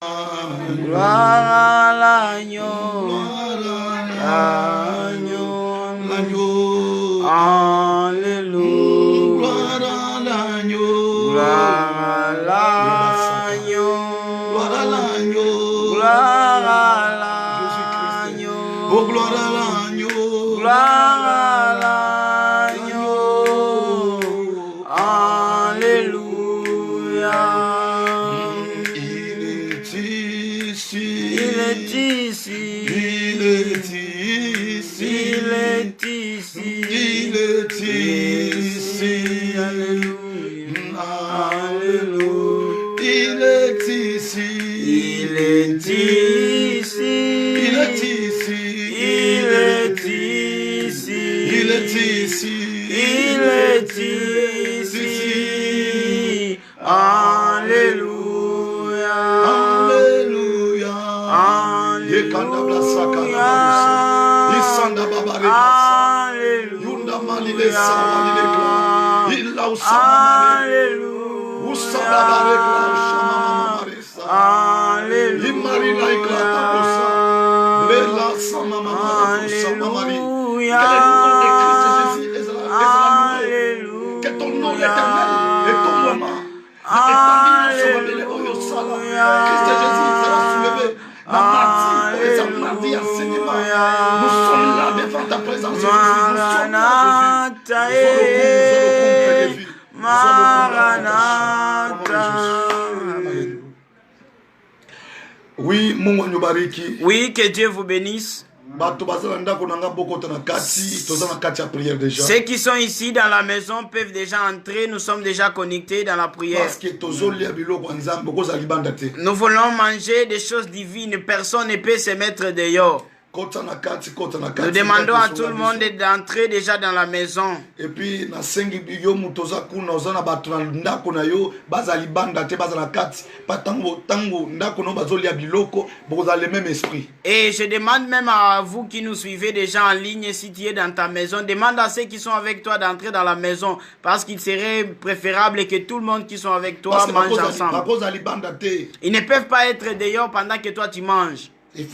Gloire à l'agneau. L'agneau. Alléluia. Gloire à l'agneau. Gloire à l'agneau. Gloire à l'agneau. Gloire à l'agneau. Oh, gloire à l'agneau. Gloire à l'agneau. Alléluia. Il est ici. Il est ici. Il est ici. Il est ici. Il est ici. Alléluia. Alléluia. Il est ici. Il est ici. Il est ici. Il est ici. Il est ici. Il est ici. Alléluia. Alléluia. Alléluia. Que ton nom l'éternel et ton moment Christ Jésus sera soulevé dans mardi enseignement. Nous sommes là devant ta présence. Nous sommes là, Jésus. Maranatha. Oui, Mungu anyubariki. Oui, que Dieu vous bénisse. Ceux qui sont ici dans la maison peuvent déjà entrer. Nous sommes déjà connectés dans la prière. Nous voulons manger des choses divines. Personne ne peut se mettre dehors. Nous demandons à tout le monde d'entrer déjà dans la maison. Et puis, et je demande même à vous qui nous suivez déjà en ligne, si tu es dans ta maison, demande à ceux qui sont avec toi d'entrer dans la maison, parce qu'il serait préférable que tout le monde qui sont avec toi mange ensemble. Ils ne peuvent pas être dehors pendant que toi tu manges. Ils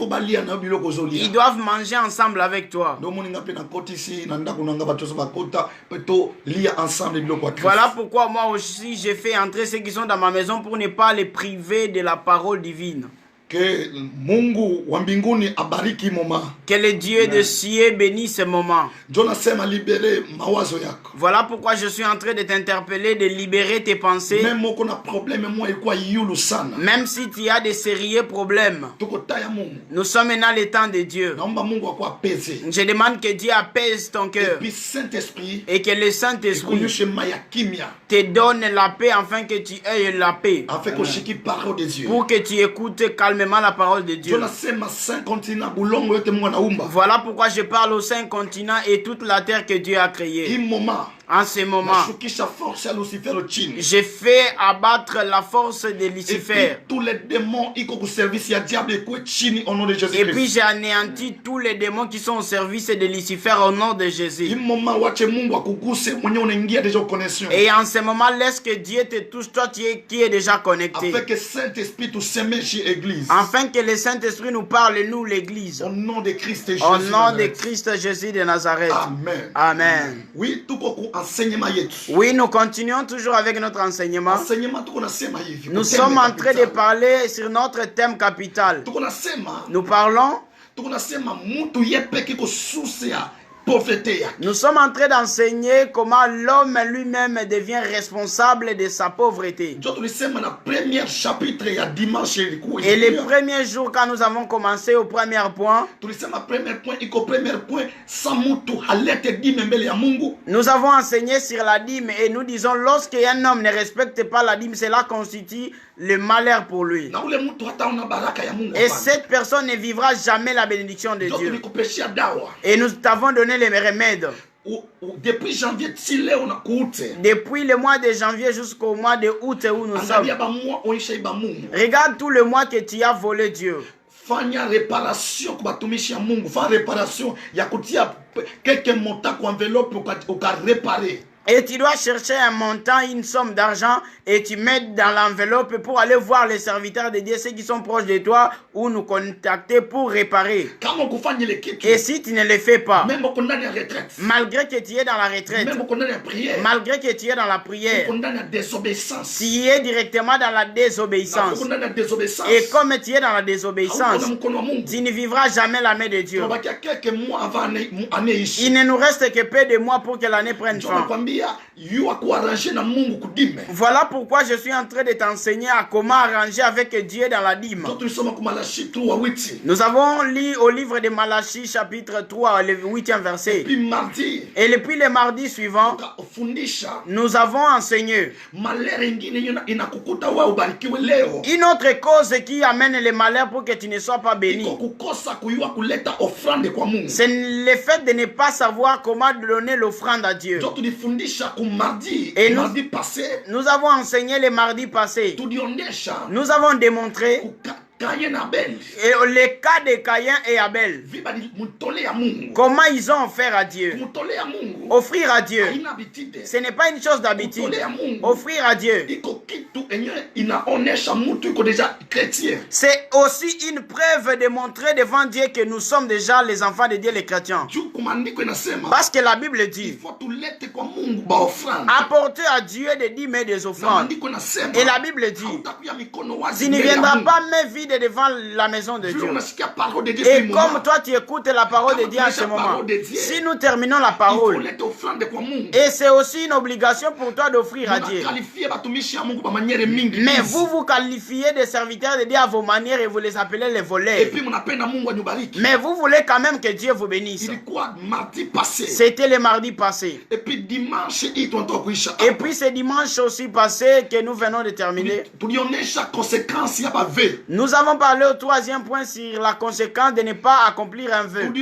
doivent manger ensemble avec toi. Voilà pourquoi moi aussi j'ai fait entrer ceux qui sont dans ma maison pour ne pas les priver de la parole divine. Que Mungu wa mbinguni abariki moment. Que le Dieu de cieux bénisse ce moment. Voilà pourquoi je suis en train de t'interpeller, de libérer tes pensées. Même si tu as des sérieux problèmes. Nous sommes maintenant le temps de Dieu. Je demande que Dieu apaise ton cœur. Et que le Saint-Esprit te donne la paix afin que tu aies la paix. Pour que tu écoutes calmement la parole de Dieu. Voilà pourquoi je parle au Saint continent et toute la terre que Dieu a créée. En ce moment, j'ai fait abattre la force de Lucifer. Et puis j'ai anéanti tous les démons qui sont au service de Lucifer au nom de Jésus. Et en ce moment, laisse que Dieu te touche, toi qui es déjà connecté. Afin que le Saint-Esprit nous parle, nous l'église. Au nom de Christ Jésus. Au nom de Christ Jésus de Nazareth. Amen. Amen. Oui, nous continuons toujours avec notre enseignement. Nous sommes en train de parler sur notre thème capital. Nous parlons. Nous sommes en train d'enseigner comment l'homme lui-même devient responsable de sa pauvreté. Et les premiers jours, quand nous avons commencé au premier point, nous avons enseigné sur la dîme et nous disons lorsqu'un homme ne respecte pas la dîme, cela constitue le malheur pour lui. Et cette personne ne vivra jamais la bénédiction de Dieu. Et nous t'avons donné les remèdes. Depuis janvier, depuis le mois de janvier jusqu'au mois de août où nous sommes. Regarde tout le mois que tu as volé Dieu. Fanya réparation kwa batumishi ya Mungu, fanya réparation ya kutia quelques montants kwa enveloppe uka réparer. Et tu dois chercher un montant, une somme d'argent, et tu mets dans l'enveloppe pour aller voir les serviteurs de Dieu, ceux qui sont proches de toi, ou nous contacter pour réparer. Et si tu ne le fais pas, malgré que tu es dans la retraite, malgré que tu es dans la prière, tu es directement dans la désobéissance. Et comme tu es dans la désobéissance, tu ne vivras jamais la main de Dieu. Il ne nous reste que peu de mois pour que l'année prenne fin. Voilà pourquoi je suis en train de t'enseigner à comment arranger avec Dieu dans la dîme. Nous avons lu au livre de Malachie chapitre 3, le 8e verset. Et depuis le mardi suivant, nous avons enseigné une autre cause qui amène le malheur pour que tu ne sois pas béni. C'est le fait de ne pas savoir comment donner l'offrande à Dieu. Et nous avons enseigné le mardi passé. Nous avons démontré les cas de Caïn et Abel. Comment ils ont offert à Dieu. Offrir à Dieu, ce n'est pas une chose d'habitude. Offrir à Dieu, c'est aussi une preuve de montrer devant Dieu que nous sommes déjà les enfants de Dieu, les chrétiens. Parce que la Bible dit, apporter à Dieu des dîmes et des offrandes. Et la Bible dit, tu ne viendras pas main vide devant la maison de Dieu. Et comme toi tu écoutes la parole de Dieu en ce moment, si nous terminons la parole, et c'est aussi une obligation pour toi d'offrir à Dieu. Mais vous vous qualifiez des serviteurs de Dieu à vos manières et vous les appelez les voleurs. Mais vous voulez quand même que Dieu vous bénisse. C'était le mardi passé. Et puis c'est dimanche aussi passé que nous venons de terminer. Nous avons parlé au 3e point sur la conséquence de ne pas accomplir un vœu.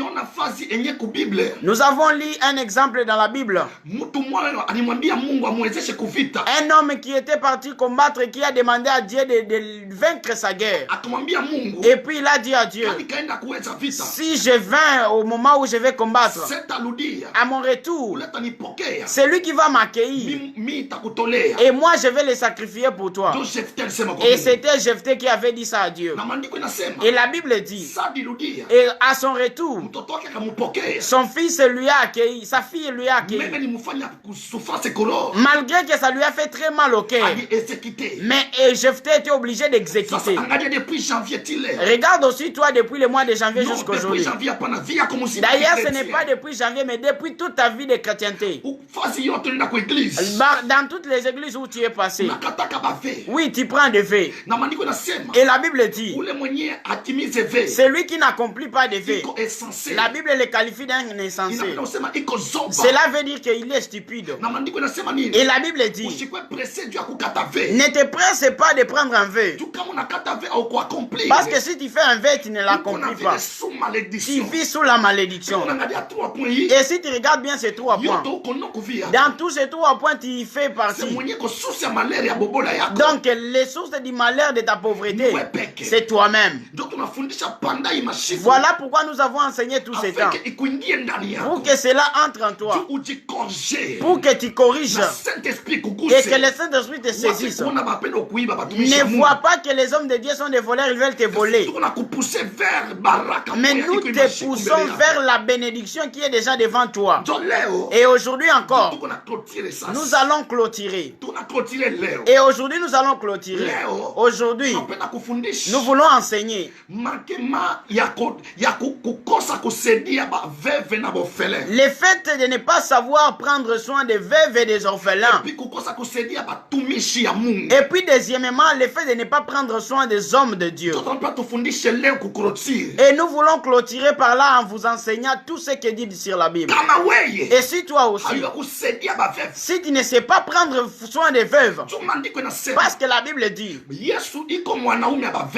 Nous avons lu un exemple dans la Bible. Un homme qui était parti combattre et qui a demandé à Dieu de vaincre sa guerre. Et puis il a dit à Dieu, si je vins au moment où je vais combattre, à mon retour, c'est lui qui va m'accueillir. Et moi je vais le sacrifier pour toi. Et c'était Jephthé qui avait dit ça à Dieu. Et la Bible dit, et à son retour, son fils lui a accueilli, sa fille lui a accueilli. Malgré que ça lui a fait très mal au cœur. Mais Jephthé était obligé d'exécuter. Regarde aussi toi depuis le mois de janvier jusqu'aujourd'hui. D'ailleurs ce n'est pas depuis janvier mais depuis toute ta vie de chrétienté. Dans toutes les églises où tu es passé. Oui, tu prends des vœux. Et la Bible dit, celui qui n'accomplit pas des vœux, la Bible le qualifie d'un insensé. Cela veut dire qu'il est stupide. Et la Bible dit, ne te presse pas de prendre un vœu. Parce que si tu fais un vœu, tu ne l'accomplis pas. Tu vis sous la malédiction. Et si tu regardes bien ces 3 points, dans tous ces 3 points, tu y fais partie. Donc, les sources du malheur de ta pauvreté, c'est toi-même. Voilà pourquoi nous avons enseigné tous ces temps. Pour que cela entre en toi. Pour que tu corriges. Et que le Saint-Esprit te saisisse. Ne vois pas que les hommes de Dieu sont des voleurs, ils veulent te voler. Mais nous te poussons vers la bénédiction qui est déjà devant toi. Et aujourd'hui encore, nous allons clôturer. Et aujourd'hui, nous allons clôturer. Aujourd'hui, nous voulons enseigner. Le fait de ne pas savoir prendre soin des veuves et des orphelins. Et puis deuxièmement, le fait de ne pas prendre soin des hommes de Dieu. Et nous voulons clôturer par là en vous enseignant tout ce qui est dit sur la Bible. Et si toi aussi, si tu ne sais pas prendre soin des veuves, parce que la Bible dit,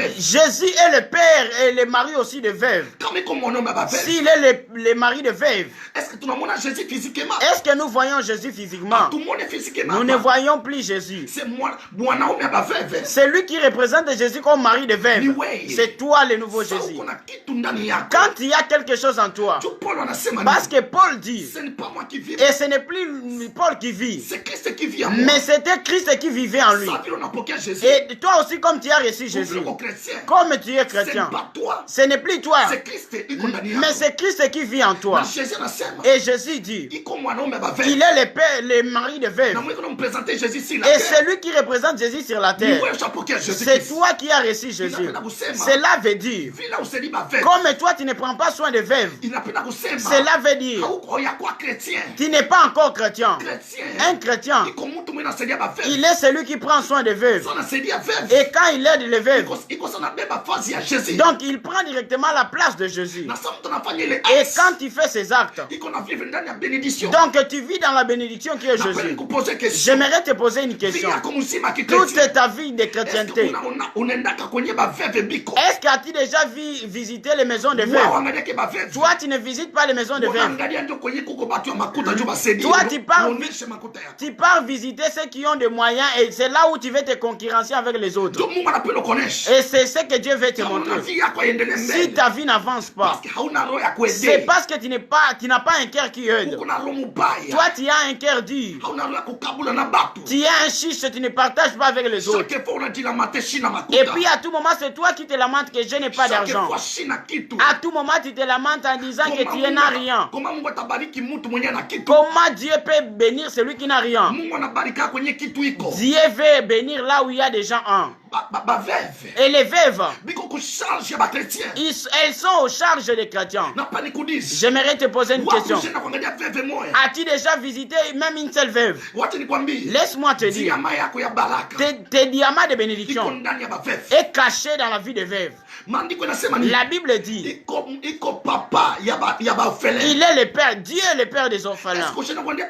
baveuve. Jésus est le père et le mari aussi de veuves. Kama iko mwanaume baveuve. S'il est le mari de veuves, Est-ce que tunamwona Jésus physiquement? est-ce que nous voyons Jésus physiquement? Tumwone physiquement. Nous ne voyons plus Jésus. C'est mwanaume baveuve. C'est lui qui représente Jésus comme mari de Ni veuve. wewe. C'est toi le nouveau Sasa Jésus. uko na kitu ndani yako. Quand il y a quelque chose en toi, Tu Paul anasema parce nini? que Paul dit, Ce n'est pas moi qui vis. et ce n'est plus Paul qui vit, C'est Christ qui vit en moi. mais c'était Christ qui vivait en lui. Ça vile unapokea Jésus. Et toi aussi, comme tu as reçu Jésus, Uko chrétien. comme tu es Ce n'est chrétien, pas toi. ce n'est plus toi, C'est Christ iko ndani yako. mais c'est Christ qui vit en toi. Na Jésus anasema Et Jésus dit, iko mwanaume baveuve. il est le père, le mari de Na veuve. mwiko nampresenter Jésus sur la Et terre. c'est lui qui représente Jésus sur la Ni terre. wewe ushapokea Jésus C'est Christ. toi qui as reçu Jésus. Inapenda kusema Cela veut dire, vile usedi baveuve. comme toi tu ne prends pas soin de veuve, Inapenda kusema cela veut dire, hauko ya kwa chrétien. tu n'es pas encore chrétien. Chrétien. Un chrétien, Iko mtu mwenye anasaidia baveuve. il est celui qui prend soin des veuves. Sasa anasaidia veuve. Et quand il aide les veuves, Iko sana beba fazi ya Jésus. donc il prend directement la place de Jésus. Na sasa mtu anafanya ile Et acte. quand il fait ses actes, Iko na vivre ndani ya bénédiction. donc tu vis dans la bénédiction qui est Napenda Jésus. nikupoze question. J'aimerais te poser une question. Vie yako mzima kichrétien. Toute ta vie de Est-ce que chrétienté, unaendaka kwenye baveuve biko? est-ce que as-tu déjà visité les maisons de Wao veuves? angalia baveuve. Toi, tu ne visites pas les maisons de veuves. Unaangalia ndio kwenye kuko batu ya makuta juu basedi. Toi, tu parles- Uoneshe makuta yako. Tu pars visiter ceux qui ont des moyens et c'est là où tu veux te concurrencer avec les autres. Ndio Mungu anapenda kuonesha. Et c'est ce que Dieu veut te Kama una montrer. vie yako iendelee Si mbele. ta vie n'avance pas, Parce que hauna roho ya c'est kuendea. parce que tu n'as pas un cœur qui aide. Uko na roho mbaya. Toi, tu as un cœur dur. Hauna roho ya kukabula na batu. Tu es un chiche, tu ne partages pas avec les autres. Chaque fois unajilamate shina makuta. Et puis à tout moment, c'est toi qui te lamentes que je n'ai pas Chaque d'argent. fois shina kitu. À tout moment, tu te lamentes en disant que tu n'as rien. Comment Mungu atabariki mtu mwenye ana kitu? Comment Dieu peut bénir celui qui n'a rien? Mungu anabarika kwenye kitu iko. Dieu veut bénir là où il y a des gens en. Baveuve. Et les veuves, Biko kucharge ya bakretien. elles sont aux charges des chrétiens. Na pani kudisi. J'aimerais te poser une question. Wapi kuangalia veuve moya. As-tu déjà visité même une seule veuve? Wacha nikwambie. Laisse-moi te dire, Diama yako ya baraka. tes diamants de Iko bénédiction ndani ya baveuve. est caché dans la vie des veuves. Maandiko inasema nini? La Bible dit, Iko papa ya baorphelin. il est le père, Dieu est le père des orphelins. Est-ce que ushenda kwambia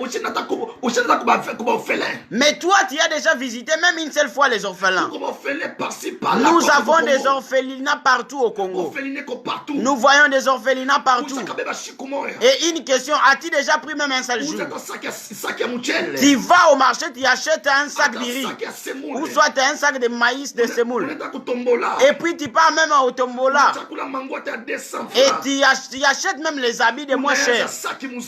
ushenda kuba orphelin? Mais toi, tu as déjà visité même une seule fois les orphelins. Kuba orphelin par-ci par-là. Nous avons des orphelinats partout au Congo. Orphelinat ko partout. Nous voyons des orphelinats partout. Ushakabeba shiku moya. Et une question, as-tu déjà pris même un seul jour? Ushaka sac ya mchele. Tu vas au marché, tu achètes un sac de riz. Sac ya semoule. Ou soit un sac de maïs, de semoule. Unaenda kutombola. Et puis tu pars même au tombola. Chakula mangote à 200 francs. Et tu achètes même les habits de moins chers.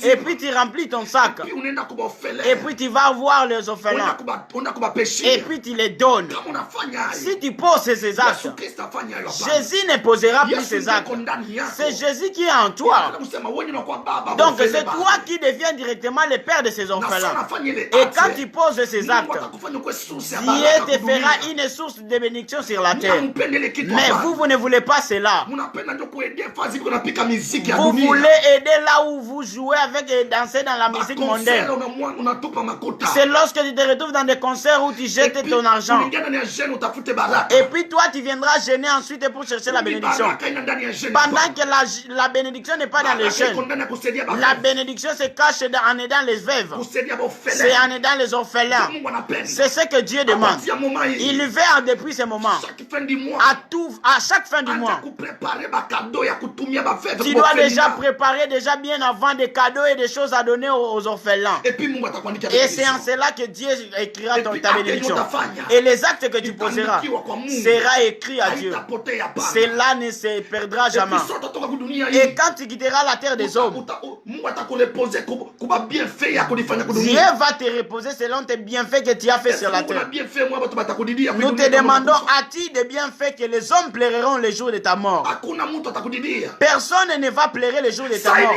Et puis tu remplis ton sac. Puis unaenda kuba orphelin. Et puis tu vas voir les orphelins. Unaenda kuba péché. Et puis tu les donnes. Kama unafanya hayo. Si tu poses ces actes, Yesu Kristo afanya hayo hapana. Jésus ne posera plus Yesu ces ndiye actes. yuko ndani yako. C'est Jésus qui est en toi. Anataka kusema wewe ni kwa baba. Donc orphelin c'est baba. toi qui deviens directement le père de ces Na sana orphelins. afanye ile Et acte. quand tu poses ces Mungu actes, atakufanya kuwe source ya Dieu baraka te kudunia. fera une source de bénédiction sur la terre. Mnampendele kitu Mais hapana. vous ne voulez pas cela. Mnapenda ndio kuendea fazi kuna pika muziki ya Vous dunia. voulez aider là où vous jouez avec et danser dans la musique mondaine. Unatupa makuta. C'est lorsque tu te retrouves dans des concerts où tu jettes ton argent. Unaingia ndani ya jeune utafute baraka. Et puis toi, tu viendras gêner ensuite pour chercher la bénédiction. Baraka ina ndani ya jeune. Pendant que la bénédiction n'est pas dans les Baraka iko jeunes. ndani ya kusaidia La baraka. bénédiction se cache en aidant les veuves. Kusaidia bofele. C'est en aidant les orphelins. Mungu anapenda. C'est ce que Dieu demande. Apatia moment hii. Il veut depuis ce moment. Chaque fin du mois. À chaque fin du mois. Kuprepare ba cadeau ya kutumia ba fête. Tu dois déjà préparer déjà bien avant des cadeaux et des choses à donner aux orphelins. Et puis Mungu atakuandikia. Et c'est en cela que Dieu écrira ta bénédiction. Et les actes que tu poseras sera écrit à Dieu. Cela ne se perdra jamais. Et quand tu quitteras la terre des hommes, Dieu va te reposer selon tes bienfaits que tu as fait sur la terre. Nous te demandons, as-tu des bienfaits que les hommes pleureront le jour de ta mort? Personne ne va pleurer le jour de ta mort.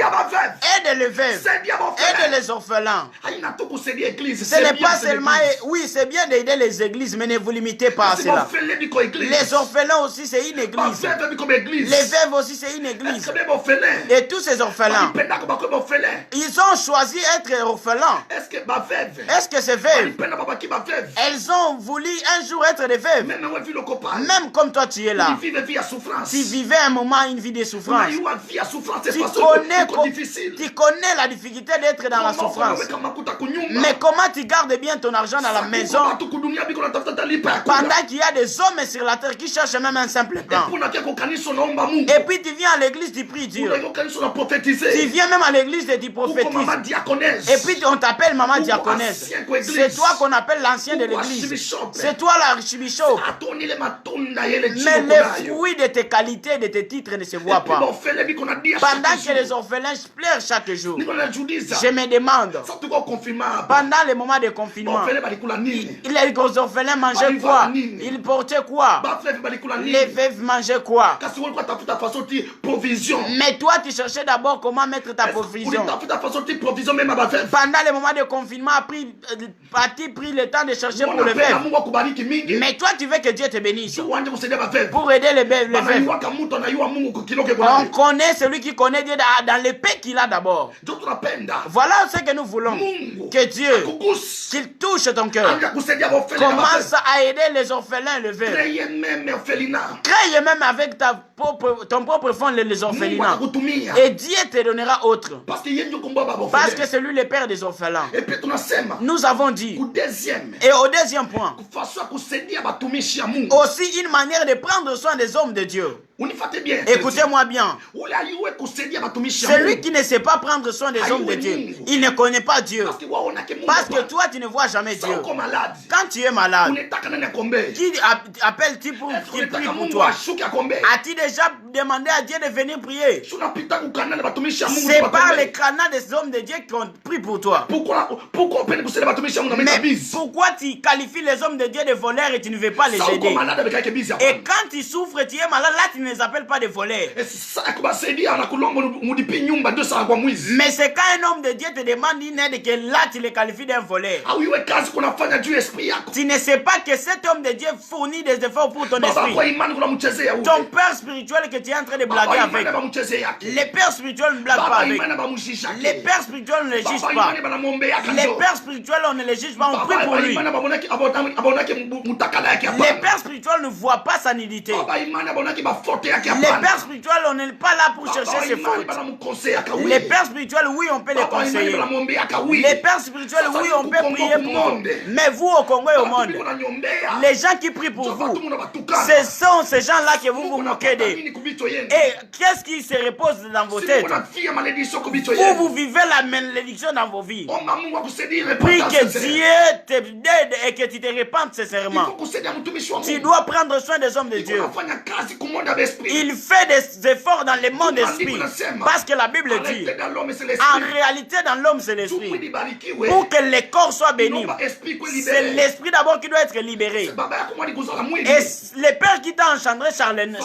Aide les veuves, aide les orphelins. Ce n'est pas seulement, oui, c'est bien d'aider les églises, mais ne vous limitez pas à cela. Les orphelins aussi, c'est une église. Les veuves aussi, c'est une église. Et tous ces orphelins, ils ont choisi d'être orphelins. Est-ce que ces veuves, elles ont voulu un jour être des veuves? Même comme toi, tu es là. Tu vivais un moment comment une vie de souffrance. Tu connais la difficulté d'être dans la souffrance. Mais comment tu gardes bien ton argent dans la maison pendant qu'il y a des hommes sur la terre qui cherchent même un simple pain. Et puis tu viens à l'église, tu pries Dieu. Tu viens même à l'église et tu prophétises. Et puis on t'appelle maman diaconesse. C'est toi qu'on appelle l'ancien de l'église. C'est toi l'archibishop. Mais les fruits de tes qualités, de tes titres ne se voient pas. Pendant que les orphelins pleurent chaque jour, je me demande, pendant les moments de confinement, les orphelins mangeaient quoi? Ils portaient quoi? Les veuves mangeaient quoi? Mais toi, tu cherchais d'abord comment mettre ta provision. Pendant les moments de confinement, tu pris le temps de chercher pour le veuve. Mais toi, tu veux que Dieu te bénisse pour aider les veuves. On connaît celui qui connaît Dieu dans le paix qu'il a d'abord. Voilà ce que nous voulons. Que Dieu, qu'il touche ton cœur. Commence à aider les orphelins et les veuves. Crée même avec ton propre fonds les orphelinats. Et Dieu te donnera autre. Parce que c'est lui le père des orphelins. Nous avons dit. Et au deuxième point, aussi une manière de prendre soin des hommes de Dieu. Écoutez-moi bien. Celui qui ne sait pas prendre soin des hommes de Dieu, il ne connaît pas Dieu. Parce que toi, tu ne vois jamais Dieu. Quand tu es malade, qui appelle-tu pour qu'il prie pour toi? As-tu déjà demandé à Dieu de venir prier? C'est par les canaux des hommes de Dieu qu'on prie pour toi. Mais pourquoi tu qualifies les hommes de Dieu de voleurs et tu ne veux pas les aider? Et quand tu souffres, tu es malade, là tu ne les appelles pas des voleurs. Mais c'est quand un homme de Dieu te demande une aide que là tu les qualifies d'un voleur. Tu ne sais pas que cet homme de Dieu fournit des efforts pour ton esprit. Ton père spirituel que tu es en train de blaguer avec. Les pères spirituels ne blaguent pas avec. Les pères spirituels ne les jugent pas. Les pères spirituels on ne les juge pas, on prie pour lui. Les pères spirituels ne voient pas sa nudité. Les pères spirituels, on n'est pas là pour chercher ses fautes. Les pères spirituels, oui, on peut les conseiller. Les pères spirituels, oui, on peut prier pour eux. Mais vous, au Congo et au monde, les gens qui prient pour vous, ce sont ces gens-là que vous vous moquez d'eux. Et qu'est-ce qui se repose dans vos têtes? Vous vivez la malédiction dans vos vies. Prie que Dieu t'aide et que tu te répandes sincèrement. Tu dois prendre soin des hommes de Dieu. Il fait des efforts dans le monde d'esprit. Parce que la Bible dit, en réalité dans l'homme c'est l'esprit. Pour que le corps soit béni, c'est l'esprit d'abord qui doit être libéré. Et les pères qui t'ont engendré charnellement,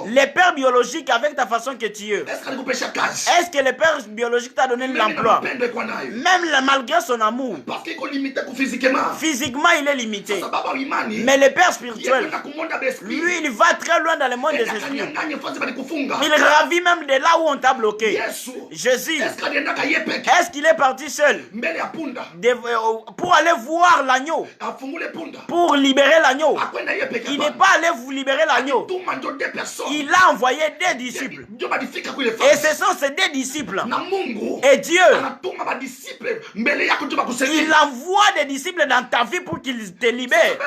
les pères biologiques avec ta façon que tu es, est-ce que les pères biologiques t'ont donné l'emploi? Même malgré son amour, physiquement il est limité. Mais le père spirituel, lui il va très loin dans le monde des esprits. Il ravit même de là où on t'a bloqué. Jésus, est-ce qu'il est parti seul pour aller voir l'agneau, pour libérer l'agneau? Il n'est pas allé vous libérer l'agneau. Il a envoyé des disciples. Et ce sont ces deux disciples. Et Dieu, il envoie des disciples dans ta vie pour qu'ils te libèrent.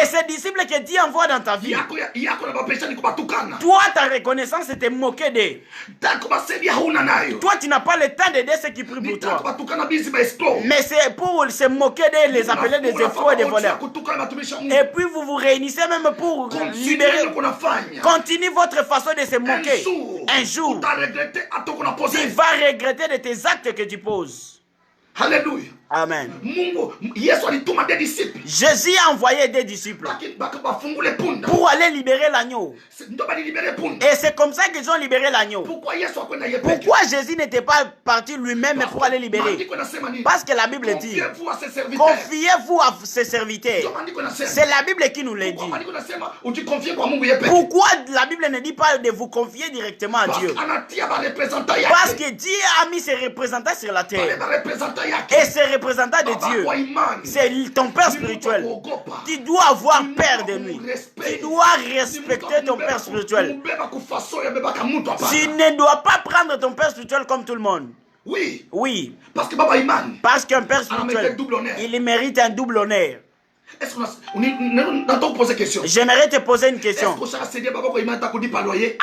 Et ces disciples que Dieu envoie dans ta vie, toi, ta reconnaissance, c'est te moquer d'eux. Toi, tu n'as pas le temps d'aider ceux qui prient pour toi. Mais c'est pour se moquer d'eux, les appeler des efforts et des voleurs. Et puis, vous vous réunissez même pour libérer. Continue votre façon de se moquer. Un jour, tu vas regretter de tes actes que tu poses. Alléluia. Amen. Jésus a envoyé des disciples pour aller libérer l'agneau. Et c'est comme ça qu'ils ont libéré l'agneau. Pourquoi Jésus n'était pas parti lui-même pour aller libérer? Parce que la Bible dit, confiez-vous à ses serviteurs. C'est la Bible qui nous l'a dit. Pourquoi la Bible ne dit pas de vous confier directement à Dieu? Parce que Dieu a mis ses représentants sur la terre. Et ces représentant de Dieu. C'est ton père spirituel. Tu dois avoir peur de lui. Tu dois respecter ton père spirituel. Tu ne dois pas prendre ton père spirituel comme tout le monde. Oui. Oui. Parce qu'un père spirituel, il mérite un double honneur. Est-ce qu'on posé question? J'aimerais te poser une question.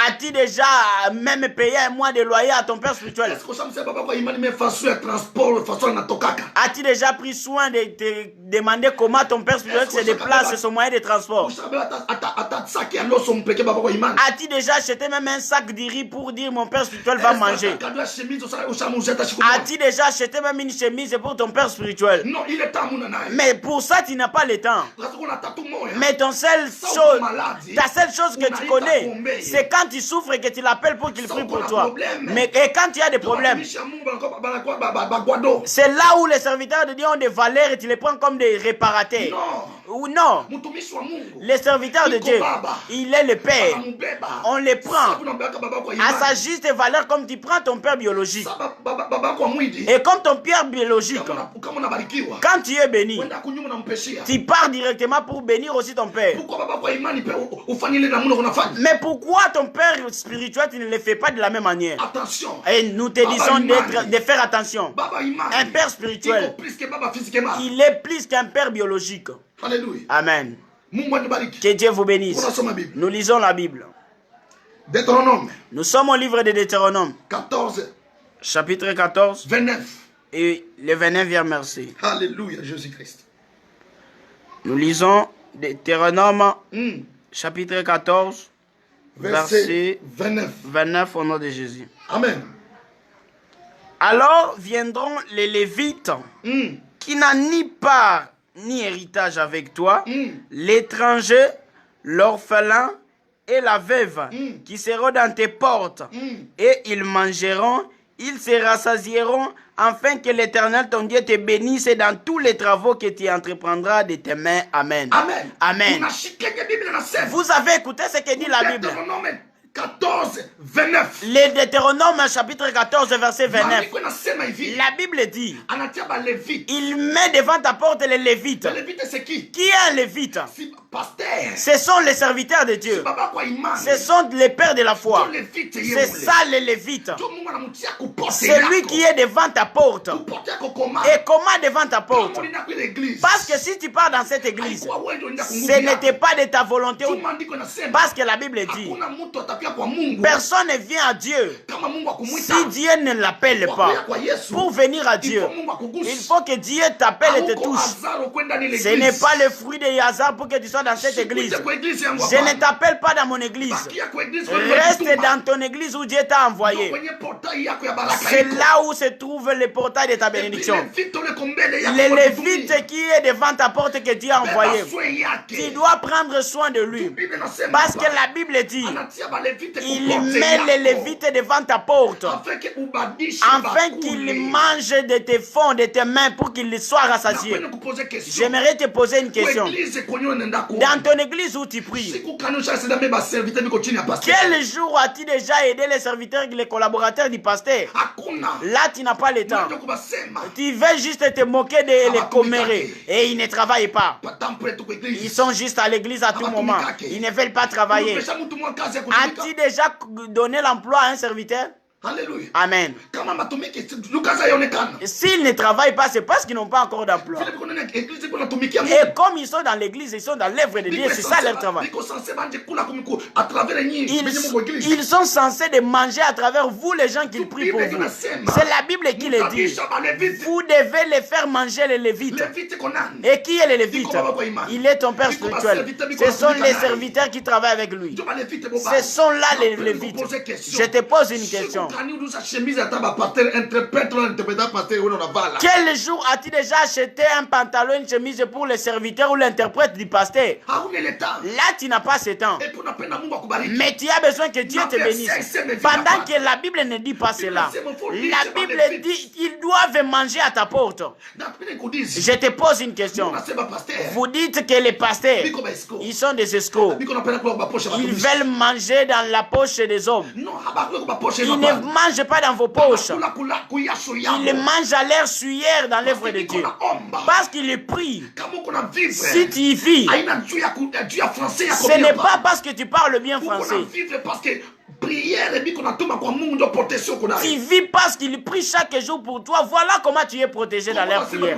As-tu déjà même payé un mois de loyer à ton père spirituel? As-tu déjà pris soin de te demander comment ton père spirituel se déplace sur son moyen de transport? As-tu déjà acheté même un sac de riz pour dire mon père spirituel va manger? As-tu déjà acheté même une chemise pour ton père spirituel? Non, il est temps. Mais pour ça, tu n'as pas le temps. Mais ta seule chose que tu connais, c'est quand tu souffres et que tu l'appelles pour qu'il prie pour toi. Mais et quand tu as des problèmes, c'est là où les serviteurs de Dieu ont des valeurs et tu les prends comme des réparateurs. Ou non, les serviteurs de Dieu, il est le Père. On les prend à sa juste valeur comme tu prends ton père biologique. Et comme ton père biologique, quand tu es béni, tu pars directement pour bénir aussi ton père. Mais pourquoi ton père spirituel, tu ne le fais pas de la même manière? Attention. Et nous te disons de faire attention. Un père spirituel, il est plus qu'un père biologique. Alléluia. Amen. Que Dieu vous bénisse. Nous lisons la Bible. Deutéronome. Nous sommes au livre de Deutéronome. 14. Chapitre 14. 29. Et le 29e verset. Alléluia, Jésus-Christ. Nous lisons Deutéronome, chapitre 14, verset 29 au nom de Jésus. Amen. Alors viendront les Lévites qui n'ont ni part ni héritage avec toi, l'étranger, l'orphelin et la veuve qui seront dans tes portes, et ils mangeront, ils se rassasieront, afin que l'Éternel ton Dieu te bénisse dans tous les travaux que tu entreprendras de tes mains. Amen. Amen. Amen. Vous avez écouté ce que dit la Bible? 14, 29. Le Deutéronome chapitre 14 verset 29. La Bible dit, il met devant ta porte les Lévites. Le Lévite, c'est qui? Qui est un Lévite? Ce sont les serviteurs de Dieu. Ce sont les pères de la foi. C'est ça les Lévites. C'est lui qui est devant ta porte. Et comment devant ta porte? Parce que si tu pars dans cette église, ce n'était pas de ta volonté. Parce que la Bible dit, personne ne vient à Dieu si Dieu ne l'appelle pas. Pour venir à Dieu, il faut que Dieu t'appelle et te touche. Ce n'est pas le fruit de hasard pour que tu sois dans cette église. Je ne t'appelle pas dans mon église. Reste dans ton église où Dieu t'a envoyé. C'est là où se trouve le portail de ta bénédiction. Le Lévite qui est devant ta porte que Dieu a envoyé, tu dois prendre soin de lui. Parce que la Bible dit, il met les Lévites devant ta porte afin qu'ils mangent de tes fonds, de tes mains pour qu'ils soient rassasiés. J'aimerais te poser une question. Dans ton église où tu pries, quel jour as-tu déjà aidé les serviteurs et les collaborateurs du pasteur? Là, tu n'as pas le temps. Tu veux juste te moquer de les commérer et ils ne travaillent pas. Ils sont juste à l'église à tout moment. Ils ne veulent pas travailler. As-tu déjà donné l'emploi à un serviteur? Alléluia. Amen. S'ils ne travaillent pas, c'est parce qu'ils n'ont pas encore d'emploi. Et comme ils sont dans l'église, ils sont dans l'œuvre de Dieu, c'est ça leur travail. Ils sont censés de manger à travers vous, les gens qui prient pour vous. C'est la Bible qui le dit. Vous devez les faire manger les Lévites. Et qui est le Lévite? Il est ton père spirituel. Ce sont les serviteurs qui travaillent avec lui. Ce sont là les Lévites. Je te pose une question. Quel jour as-tu déjà acheté un pantalon, une chemise pour le serviteur ou l'interprète du pasteur? Là, tu n'as pas ce temps. Mais tu as besoin que Dieu te bénisse. Pendant que la Bible ne dit pas cela. La Bible dit qu'il doivent manger à ta porte. Je te pose une question. Vous dites que les pasteurs, ils sont des escrocs. Ils veulent manger dans la poche des hommes. Ils ne mangent pas dans vos poches. Ils mangent à l'air suyeure dans l'œuvre de Dieu. Parce qu'il est pris. Si tu y vis, ce n'est pas parce que tu parles bien français. Tu vis parce qu'il prie chaque jour pour toi. Voilà comment tu es protégé dans leur prière.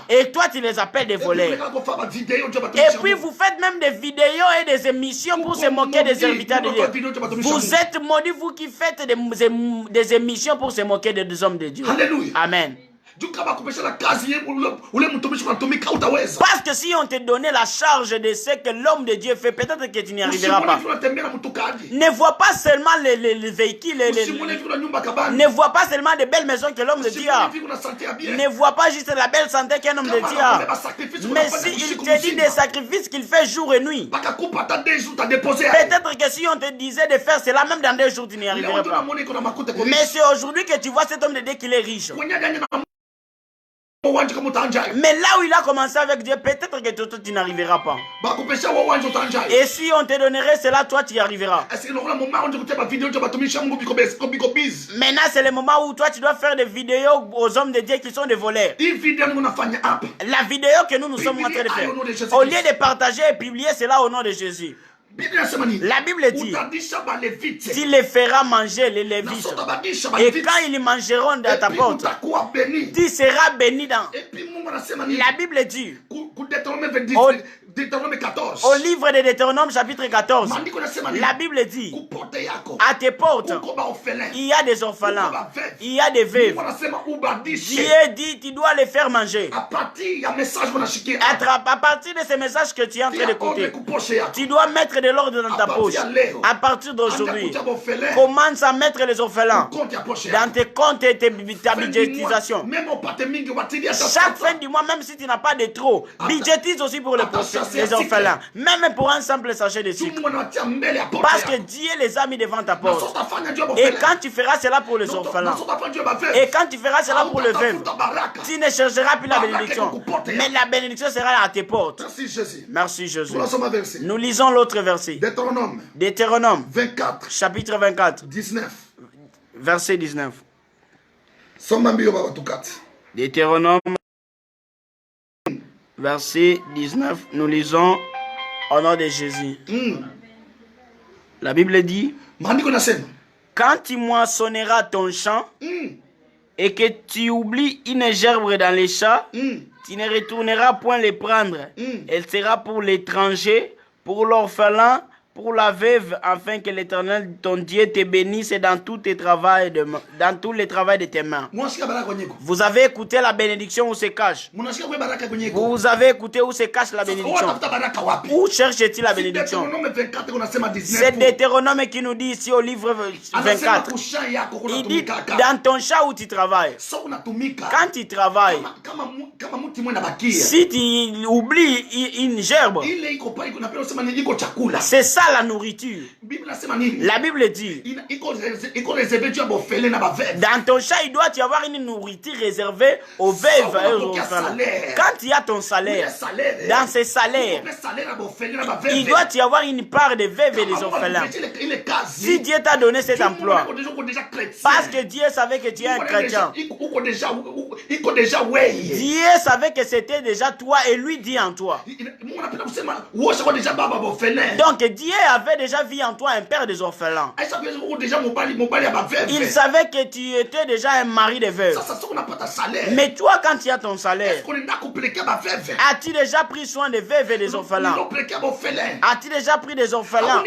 Et toi, tu les appelles des voleurs. Et puis, vous faites même des vidéos et des émissions pour se moquer des serviteurs de Dieu. Vous êtes maudits, vous qui faites des émissions pour se moquer des hommes de Dieu. Amen. Parce que si on te donnait la charge de ce que l'homme de Dieu fait, peut-être que tu n'y arriveras pas. Ne vois pas seulement les véhicules, ne vois pas seulement des belles maisons que l'homme de Dieu a. Ne vois pas juste la belle santé qu'un homme de Dieu a. Mais s'il te dit des sacrifices qu'il fait jour et nuit, peut-être que si on te disait de faire cela, même dans 2 jours, tu n'y arriverais pas. Mais c'est aujourd'hui que tu vois cet homme de Dieu qu'il est riche. Mais là où il a commencé avec Dieu, peut-être que toi, tu n'arriveras pas. Et si on te donnerait cela, toi, tu y arriveras. Maintenant, c'est le moment où toi, tu dois faire des vidéos aux hommes de Dieu qui sont des voleurs. La vidéo que nous sommes en train de faire. Au lieu de partager et publier cela au nom de Jésus. La Bible dit, tu les feras manger les Lévites. Et quand ils mangeront dans ta porte, tu seras béni dans. La Bible dit, au livre de Deutéronome chapitre 14, la Bible dit, à tes portes, il y a des orphelins, il y a des veuves. Dieu dit, tu dois les faire manger. À partir de ces messages que tu es en train d'écouter, tu dois mettre de l'ordre dans ta poche. À partir d'aujourd'hui, commence à mettre les orphelins dans tes comptes et ta budgétisation. Chaque fin du mois, même si tu n'as pas de trop, budgétise aussi pour les orphelins. Même pour un simple sachet de sucre. Parce que Dieu les a mis devant ta porte. Et quand tu feras cela pour les orphelins, et quand tu feras cela pour les veuves, tu ne chercheras plus la bénédiction. Mais la bénédiction sera à tes portes. Merci Jésus. Nous lisons l'autre verset. Deutéronome 24. Chapitre 24. 19. Verset 19. Deutéronome verset 19. Nous lisons au nom de Jésus. La Bible dit, quand tu moissonneras ton champ et que tu oublies une gerbe dans les champs, tu ne retourneras point les prendre. Elle sera pour l'étranger, pour l'orphelin, pour la veuve, afin que l'Éternel, ton Dieu, te bénisse dans tous les travaux de tes mains. Vous avez écouté la bénédiction où se cache. Vous avez écouté où se cache la bénédiction. Où cherche-t-il la bénédiction? C'est Deutéronome qui nous dit ici au livre 24. Il dit, dans ton champ où tu travailles, quand tu travailles, si tu oublies une gerbe, c'est ça la nourriture. La Bible dit, dans ton champ, il doit y avoir une nourriture réservée aux veuves et aux orphelins. Quand il y a ton salaire, dans ce salaire, il doit y avoir une part des veuves et des orphelins. Si Dieu t'a donné cet emploi, parce que Dieu savait que tu es un chrétien, Dieu savait que c'était déjà toi et lui dit en toi. Donc Dieu avait déjà vu en toi un père des orphelins. Il savait que tu étais déjà un mari de veuve. Mais toi, quand tu as ton salaire, as-tu déjà pris soin des veuves et des orphelins? As-tu déjà pris des orphelins?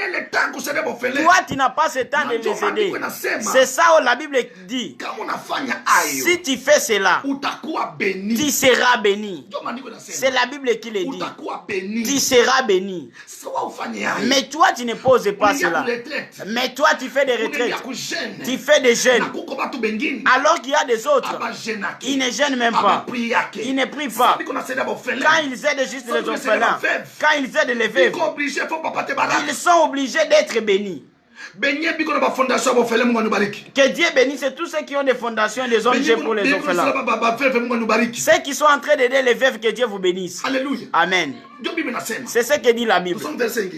Toi, tu n'as pas ce temps de les aider. C'est ça où la Bible dit. Si tu fais cela, tu seras béni. C'est la Bible qui le dit. Tu seras béni. Mais toi, tu ne poses pas cela. Mais toi, tu fais des retraites. Tu fais des jeûnes. Alors qu'il y a des autres, ils ne jeûnent même pas. Ils ne prient pas. Quand ils aident juste les orphelins, quand ils aident les veuves, ils sont obligés d'être bénis. Que Dieu bénisse tous ceux qui ont des fondations et des ONG pour les orphelins. Ceux qui sont en train d'aider les veuves, que Dieu vous bénisse. Alléluia. Amen. C'est ce que dit la Bible.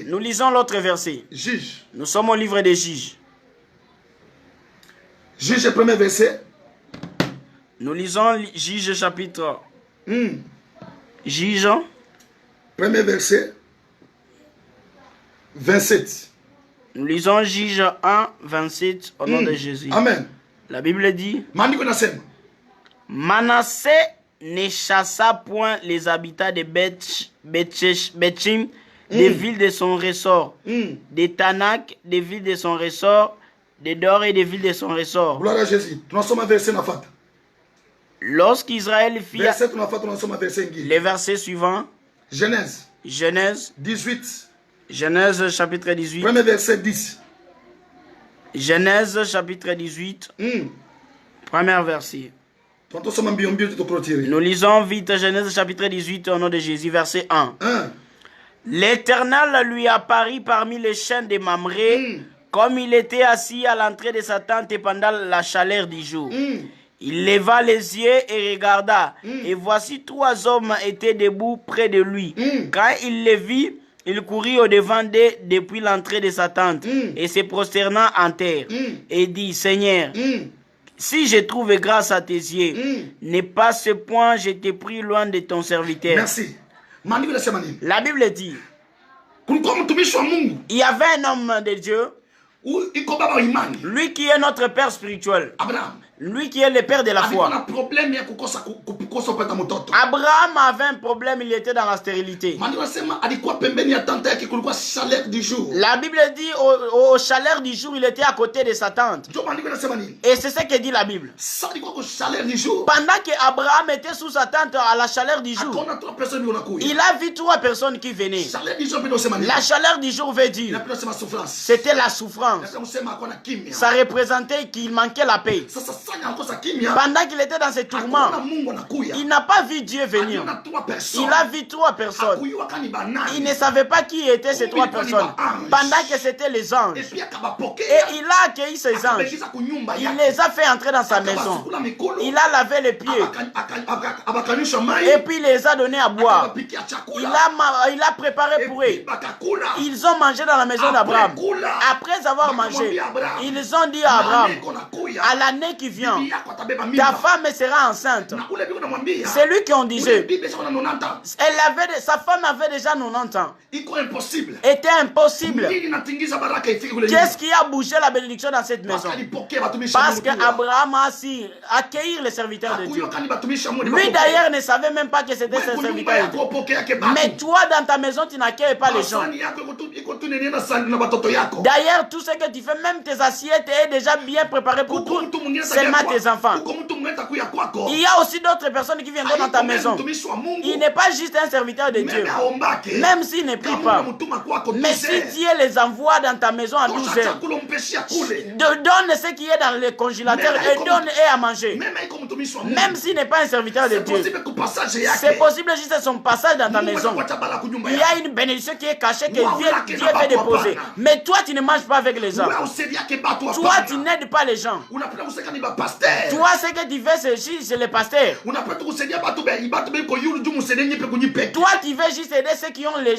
Nous lisons l'autre verset. Juge. Nous sommes au livre des Juges. Juge, premier verset. Nous lisons Juge chapitre. Juge. Premier verset. 27. Nous lisons Juge 1, 27 au nom de Jésus. Amen. La Bible dit: Manassé ne chassa point les habitants de Bethshem, des villes de son ressort, des Tanak, des villes de son ressort, des Dor et des villes de son ressort. Gloire à Jésus. Nous sommes à verset na fat. Lorsqu'Israël fit les versets suivants. Genèse. Genèse 18. Genèse chapitre 18. Premier verset 10. Genèse chapitre 18. Premier verset. Nous lisons vite Genèse chapitre 18 au nom de Jésus, verset 1. L'Éternel lui apparut parmi les chênes de Mamré, comme il était assis à l'entrée de sa tente pendant la chaleur du jour. Il leva les yeux et regarda, et voici 3 hommes étaient debout près de lui. Quand il les vit, il courut au-devant d'eux depuis l'entrée de sa tente, et se prosternant en terre, et dit: Seigneur, si je trouve grâce à tes yeux, n'est pas ce point je t'ai pris loin de ton serviteur. Merci. La Bible dit: il y avait un homme de Dieu, lui qui est notre Père spirituel, lui qui est le Père de la foi. Abraham avait un problème, il était dans la stérilité. La Bible dit au chaleur du jour, il était à côté de sa tente. Et c'est ce que dit la Bible. Pendant que Abraham était sous sa tente à la chaleur du jour, il a vu 3 personnes qui venaient. La chaleur du jour veut dire, c'était la souffrance. Ça représentait qu'il manquait la paix. Pendant qu'il était dans ses tourments, il n'a pas vu Dieu venir. Il a vu 3 personnes. Il ne savait pas qui étaient ces 3 personnes. Pendant que c'était les anges. Et il a accueilli ces anges. Il les a fait entrer dans sa maison. Il a lavé les pieds. Et puis il les a donnés à boire. Il a préparé pour eux. Ils ont mangé dans la maison d'Abraham. Après avoir mangé, ils ont dit à Abraham: à l'année qui vient, ta femme sera enceinte. C'est lui qui en disait. Sa femme avait déjà 90 ans. Était impossible. Qu'est-ce qui a bougé la bénédiction dans cette maison? Parce qu'Abraham a su accueillir les serviteurs de Dieu. Lui d'ailleurs ne savait même pas que c'était ses serviteurs de Dieu. Mais toi dans ta maison tu n'accueilles pas les gens. D'ailleurs tout ce que tu fais, même tes assiettes est déjà bien préparées pour tout, seulement tes enfants. Il y a aussi d'autres personnes qui viendront dans ta maison. Il n'est pas juste un serviteur de Dieu, même s'il ne prie pas. Mais si Dieu les envoie dans ta maison à 12 heures, donne ce qui est dans le congélateur et donne à manger. Même s'il n'est pas un serviteur de Dieu, c'est possible juste son passage dans ta maison. Il y a une bénédiction qui est cachée que Dieu veut déposer. Mais toi tu ne manges pas avec les gens. Toi tu n'aides pas les gens. Toi ce que tu fais c'est le pasteur. Toi tu veux juste aider ceux qui ont les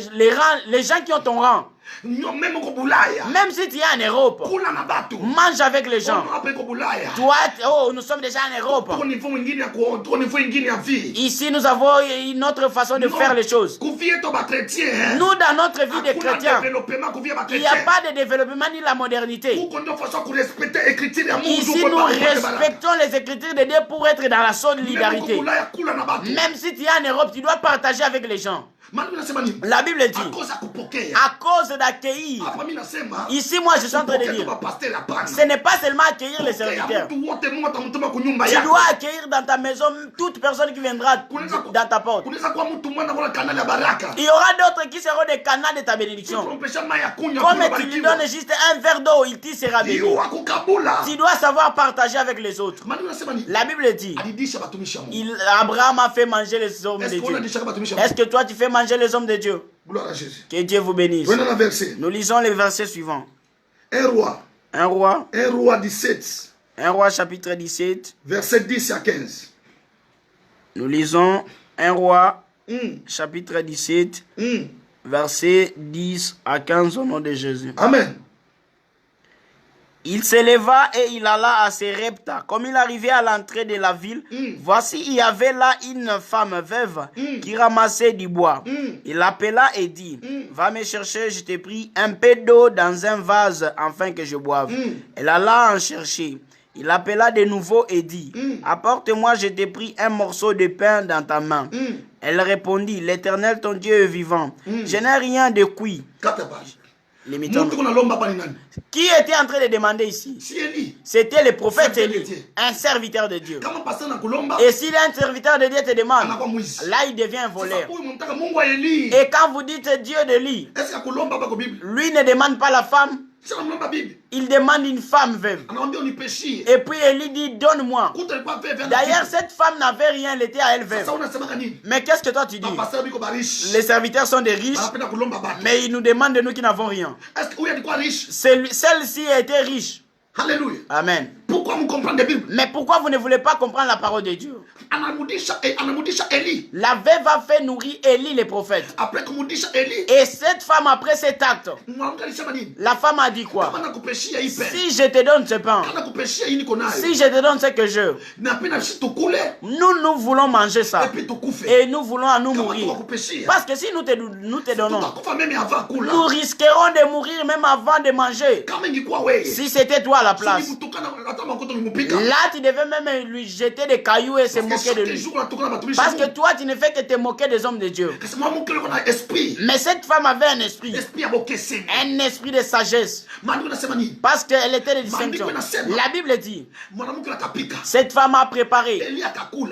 gens qui ont ton rang. Même si tu es en Europe, mange avec les gens. Toi, nous sommes déjà en Europe. Ici, nous avons une autre façon de faire les choses. Nous, dans notre vie de chrétiens, il n'y a pas de développement ni la modernité. Ici, nous respectons les Écritures de Dieu pour être dans la solidarité. Même si tu es en Europe, tu dois partager avec les gens. La Bible dit, à cause d'accueillir. Ici, moi, je suis en train de dire, ce n'est pas seulement accueillir les serviteurs. Tu dois accueillir dans ta maison toute personne qui viendra dans ta porte. Il y aura d'autres qui seront des canaux de ta bénédiction. Comme tu lui donnes juste un verre d'eau, il t'y sera béni. Tu dois savoir partager avec les autres. La Bible dit, Abraham a fait manger les hommes de Dieu. Est-ce que toi tu fais manger les hommes de Dieu? Gloire à Jésus. Que Dieu vous bénisse. Nous lisons les versets suivants. 1 roi. 1 roi. 1 roi 17. 1 roi chapitre 17. Verset 10 à 15. Nous lisons 1 roi chapitre 17. Verset 10 à 15 au nom de Jésus. Amen. Il s'éleva et il alla à Sérepta. Comme il arrivait à l'entrée de la ville, voici, il y avait là une femme veuve qui ramassait du bois. Il l'appela et dit, va me chercher, je t'ai pris un peu d'eau dans un vase afin que je boive. Elle alla en chercher. Il appela de nouveau et dit, apporte-moi, je t'ai pris un morceau de pain dans ta main. Elle répondit, l'Éternel ton Dieu est vivant. Je n'ai rien de cuit. Qui était en train de demander ici? C'était le prophète Élie, un serviteur de Dieu. Et si un serviteur de Dieu te demande, là il devient un voleur. Et quand vous dites Dieu de lui, lui ne demande pas la femme, il demande une femme veuve. Et puis Élie dit, donne-moi. D'ailleurs, cette femme n'avait rien, elle était à elle veuve. Mais qu'est-ce que toi tu dis? Les serviteurs sont des riches, mais ils nous demandent de nous qui n'avons rien. Celle-ci était riche. Alléluia. Amen. Pourquoi vous comprenez la Bible? Mais pourquoi vous ne voulez pas comprendre la parole de Dieu? La veuve a fait nourrir Élie le prophète. Et cette femme, après cet acte, la femme a dit quoi? Si je te donne ce pain, si je te donne ce que je, nous voulons manger ça. Et nous voulons à nous mourir. Parce que si nous te donnons, nous risquerons de mourir même avant de manger. Si c'était toi à la place, là tu devais même lui jeter des cailloux et se moquer de lui. Parce que toi tu ne fais que te moquer des hommes de Dieu. Mais cette femme avait un esprit. Un esprit de sagesse. Parce qu'elle était de distinction. La Bible dit, cette femme a préparé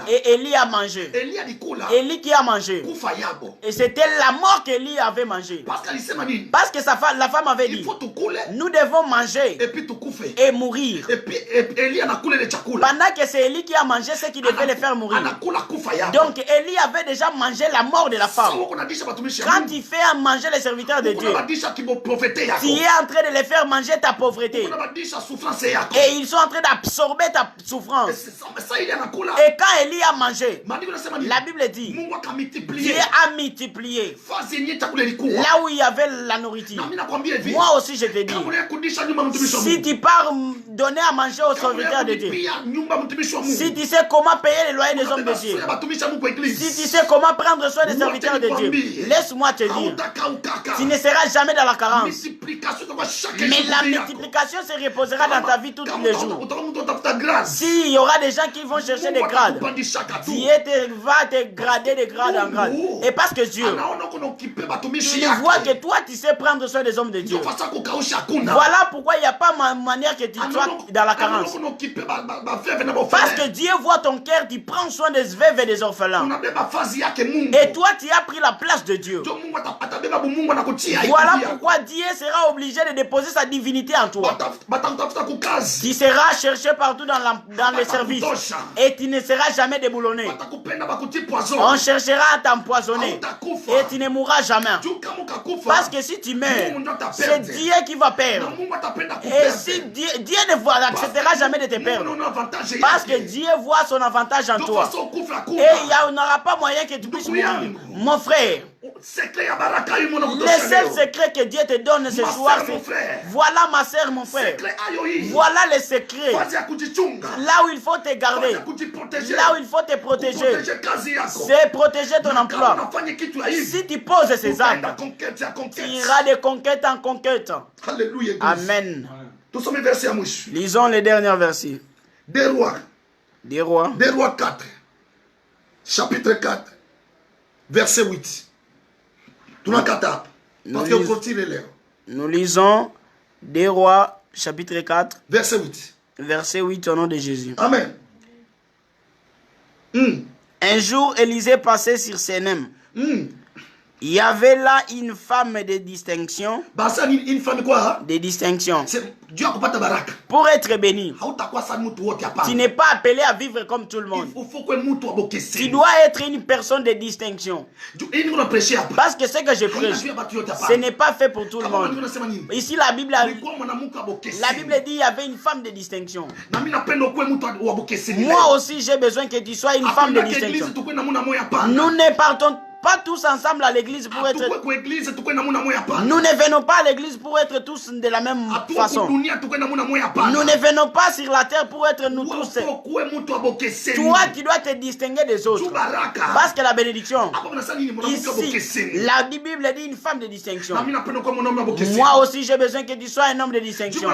et Élie a mangé. Élie qui a mangé. Et c'était la mort qu'Élie avait mangé. Parce que la femme avait dit, nous devons manger et mourir. Pendant que c'est Élie qui a mangé ce qui devait le faire mourir. Donc Élie avait déjà mangé la mort de la femme. Quand tu fais à manger les serviteurs de Dieu, tu es en train de les faire manger ta pauvreté. Et ils sont en train d'absorber ta souffrance. Et quand Élie a mangé, la Bible dit, Dieu a multiplié là où il y avait la nourriture. Moi aussi je te dis, si tu pars donner à manger aux serviteurs de Dieu, si tu sais comment payer les loyers des hommes de Dieu, si tu sais comment prendre soin des serviteurs de Dieu, laisse-moi te dire, tu ne seras jamais dans la carence. Mais la multiplication se reposera dans ta vie tous les jours. S'il y aura des gens qui vont chercher des grades, Dieu va te grader de grade en grade. Et parce que Dieu, il voit que toi tu sais prendre soin des hommes de Dieu. Voilà pourquoi il n'y a pas manière que tu sois dans la carence. Parce que Dieu voit ton cœur, tu prends soin des veuves et des orphelins. Et toi tu as pris la place de Dieu. Voilà pourquoi Dieu sera obligé de déposer sa divinité en toi. Tu seras cherché partout dans les services. Et tu ne seras jamais déboulonné. On cherchera à t'empoisonner. Et tu ne mourras jamais. Parce que si tu meurs, c'est Dieu qui va perdre. Et si Dieu n'acceptera jamais de te perdre. Parce que Dieu voit son avantage en toi. Et il n'y aura pas moyen que tu puisses mourir. Mon frère, le seul secret que Dieu te donne ce soir, c'est voilà ma soeur, mon frère. Voilà le secret. Là où il faut te garder, là où il faut te protéger, c'est protéger ton emploi. Si tu poses ces actes, tu iras de conquête en conquête. Alléluia. Amen. Lisons les derniers versets. Des rois. Des rois. Des rois 4. Chapitre 4. Verset 8. Nous lisons Des rois, chapitre 4. Verset 8. Verset 8 au nom de Jésus. Amen. Un jour, Élisée passait sur Sénem. Il y avait là une femme de distinction. Basa une femme quoi? De distinction. Dieu a kupata baraka. Pour être béni, Hautakuwa sana mtu wote hapana. tu n'es pas appelé à vivre comme tout le monde. Il faut que mtu abokese. Tu dois être une personne de distinction. Parce que ce que je prêche, ce n'est pas fait pour tout le monde. Ici, la Bible dit qu'il y avait une femme de distinction. Moi aussi, j'ai besoin que tu sois une femme de distinction. Nous ne partons pas tous ensemble à l'église pour être... Nous ne venons pas à l'église pour être tous de la même façon. Nous ne venons pas sur la terre pour être nous tous. Toi, tu dois te distinguer des autres. Parce que la bénédiction, ici, la Bible dit une femme de distinction. Moi aussi, j'ai besoin que tu sois un homme de distinction.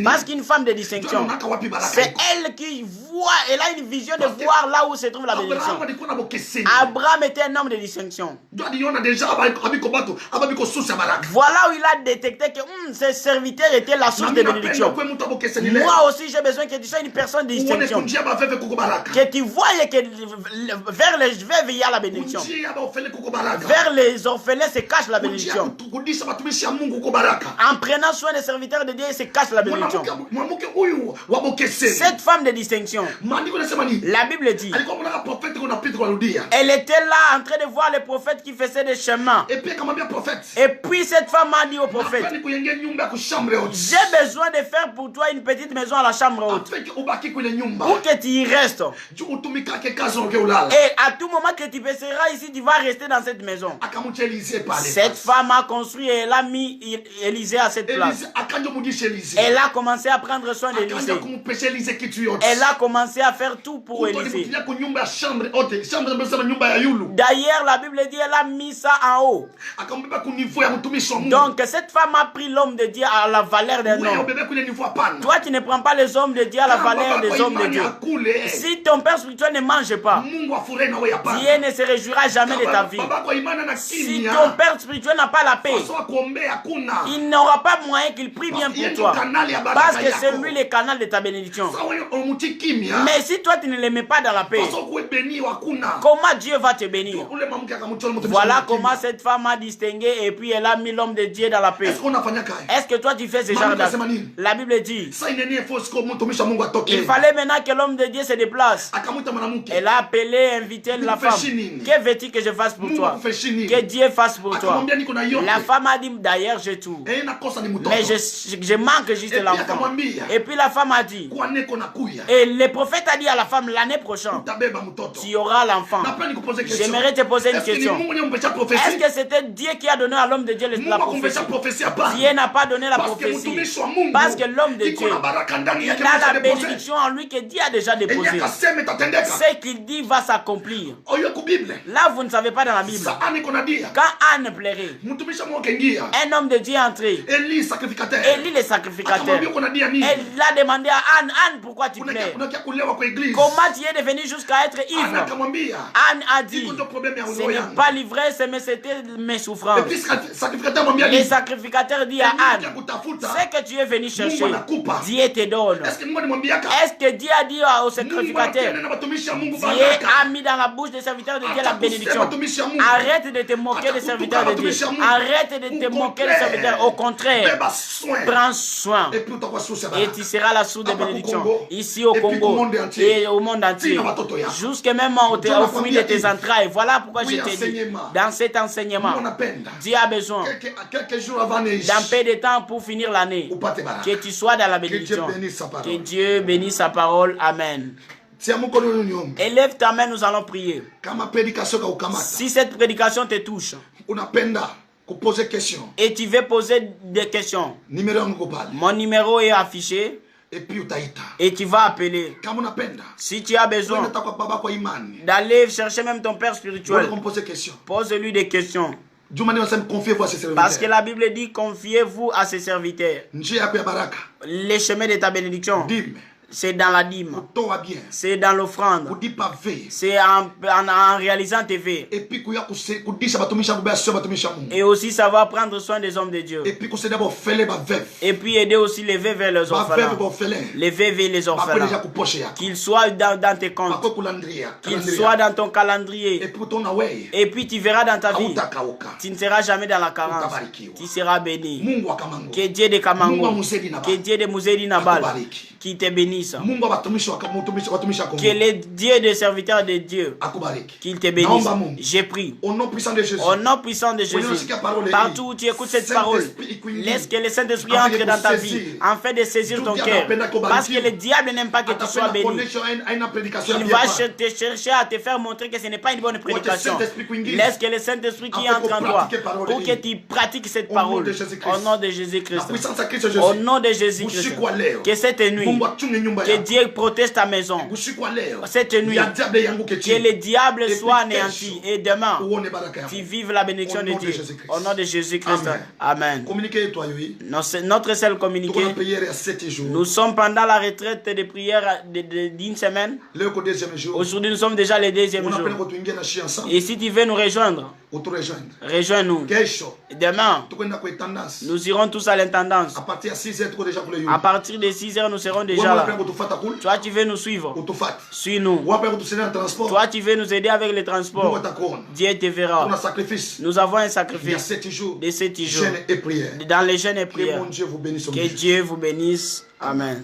Parce qu'une femme de distinction, c'est elle qui voit, elle a une vision de voir là où se trouve la bénédiction. Abraham était un homme de distinction. Voilà où il a détecté que ses serviteurs étaient la source de bénédiction. Moi aussi, j'ai besoin que tu sois une personne de distinction. Que tu voyes que vers les veuves, il y a la bénédiction. Vers les orphelins se cache la bénédiction. En prenant soin des serviteurs de Dieu, se cache la bénédiction. Cette femme de distinction, la Bible dit, elle était là en train de voir les prophètes qui faisaient des chemins. Et puis cette femme a dit au prophète, j'ai besoin de faire pour toi une petite maison à la chambre haute. Pour que tu y restes. Et à tout moment que tu seras ici, tu vas rester dans cette maison. Cette femme a construit et elle a mis Élisée à cette place. Elle a commencé à prendre soin d'Élisée. Elle a commencé à faire tout pour Élisée. D'ailleurs, la Bible dit qu'elle a mis ça en haut. Donc, cette femme a pris l'homme de Dieu à la valeur d'un homme. Toi, tu ne prends pas les hommes de Dieu à la valeur des hommes de Dieu. Si ton père spirituel ne mange pas, Dieu ne se réjouira jamais de ta vie. Si ton père spirituel n'a pas la paix, il n'aura pas moyen qu'il prie bien pour toi. Parce que c'est lui le canal de ta bénédiction. Mais si toi, tu ne le mets pas dans la paix, comment Dieu va te bénir? Voilà comment cette femme a distingué et puis elle a mis l'homme de Dieu dans la paix. Est-ce que toi tu fais ce genre d'acte? La Bible dit, il fallait maintenant que l'homme de Dieu se déplace. Elle a appelé, invité la femme. Que veux-tu que je fasse pour toi? Que Dieu fasse pour toi. La femme a dit, d'ailleurs j'ai tout. Mais je manque juste l'enfant. Et puis la femme a dit, et le prophète a dit à la femme, l'année prochaine, tu auras l'enfant. J'aimerais te poser une question. Est-ce que c'était Dieu qui a donné à l'homme de Dieu la prophétie? Dieu n'a pas donné la prophétie. Parce que l'homme de Dieu, il a la bénédiction en lui que Dieu a déjà déposée. Ce qu'il dit va s'accomplir. Là, vous ne savez pas dans la Bible. Quand Anne pleurait, un homme de Dieu est entré. Élie le sacrificateur. Elle a demandé à Anne, Anne, pourquoi tu pleures? Comment tu es devenu jusqu'à être ivre? Anne a dit, ce n'est pas l'ivresse, mais c'était mes souffrances. Le sacrificateur dit à Anne, ce que tu es venu chercher, Dieu te donne. Est-ce que Dieu a dit au sacrificateur, Dieu a mis dans la bouche des serviteurs de Dieu la bénédiction? Arrête de te moquer des serviteurs de Dieu. Arrête de te moquer des serviteurs. Au contraire, prends soin. Et tu seras la source de bénédiction. Ici au Congo et au monde entier. Jusque même au fruit de tes entrailles. Voilà pourquoi je te dis, dans cet enseignement, Dieu a besoin d'un peu de temps pour finir l'année. Que tu sois dans la bénédiction. Que Dieu bénisse sa parole. Amen. Élève ta main, nous allons prier. Si cette prédication te touche et tu veux poser des questions, mon numéro est affiché. Et tu vas appeler. Si tu as besoin d'aller chercher même ton père spirituel, pose-lui des questions. Parce que la Bible dit, confiez-vous à ses serviteurs. Les chemins de ta bénédiction. C'est dans la dîme. kutoa bien, C'est dans l'offrande. kudipa ve, C'est en réalisant tes vœux. et puis kudisha batumisha kubaya batumisha Mungu, Et aussi savoir prendre soin des hommes de Dieu. et puis kusaidia bofele ba veuve, Et puis aider aussi les veuves et les ba orphelins. veuve bofele, Les veuves et les ba orphelins. deja kuposhe yako, Qu'ils soient dans tes comptes. ba kulandria, Qu'ils soient dans ton calendrier. et puis ton away, Et puis tu verras dans ta vie. hautakauka. Tu ne seras jamais dans la carence. Utabarikiwa. Tu seras béni. Mungu wa Kamango, Que Dieu de Mungu wa Kamango. Musedi na Que ba, Dieu de Mouzedi Nabal. akubariki. Qui te bénisse. Mungu wa batumishi wa watumishi wa Kongo, Que le Dieu des serviteurs de Dieu. akubariki. Qu'il te bénisse. Naomba Mungu, J'ai pris. au nom puissant de Jésus, Au nom puissant de Jésus. unasikia parole hii, Partout où tu écoutes cette parole, Saint-Esprit ikuingie, laisse que le Saint-Esprit afin entre de dans ta saisir. vie, afin de saisir ton Dieu cœur. anapenda kubarikiwa. Parce que le diable n'aime pas que tu sois atapenda béni. kuonesha aina prédication ya Il bien va pas. te chercher à te faire montrer que ce n'est pas une bonne prédication. Saint-Esprit kuingie. Laisse que le Saint-Esprit qui Afin entre en qu'on toi pratique parole pour hii. que tu pratiques cette Au nom parole. de Jésus-Christ. Au nom de La Jésus-Christ. puissance à Christ Jésus. Au nom de Jésus-Christ. Usiku wa leo, Que cette nuit, Mungu achunge nyumba que yako. Dieu protège ta maison. Usiku wa leo, Cette nuit, ya diable yanguke que chini. le diable Et soit puis anéanti. kesho, Et demain, uone baraka yako. tu vives la bénédiction Au de nom de Dieu. Jésus-Christ. Au nom de Jésus-Christ. Amen. Amen. Communiquez toi oui. Notre seul Tuko communiqué. na prière ya 7 jours. Nous sommes pendant la retraite de prière d'une semaine. Leo ko deuxième jour. Aujourd'hui, nous sommes déjà le deuxième On appelle jour. ko tuingie na shi ensemble. Et si tu veux nous rejoindre, Ou tu rejoindre. rejoins-nous. Kesho, Demain, tukwenda kwa tendance. nous irons tous à l'intendance. À partir de 6h tuko déjà kule À yu. partir de 6 heures, nous serons Wewe déjà là. unapenda kutufuata kule? Toi, tu veux nous suivre. Utufate. Suis-nous. Wewe unapenda kutusaidia na transport? Toi, tu veux nous aider avec les Mungu transports. atakuona. Dieu te Tuna verra. sacrifice. Nous avons un Il y a sacrifice 7 jours. de 7 jours. Jeûne et prière. Dans les jeûnes et Que prières. mon Dieu vous bénisse au Que milieu. Dieu vous bénisse. Amen.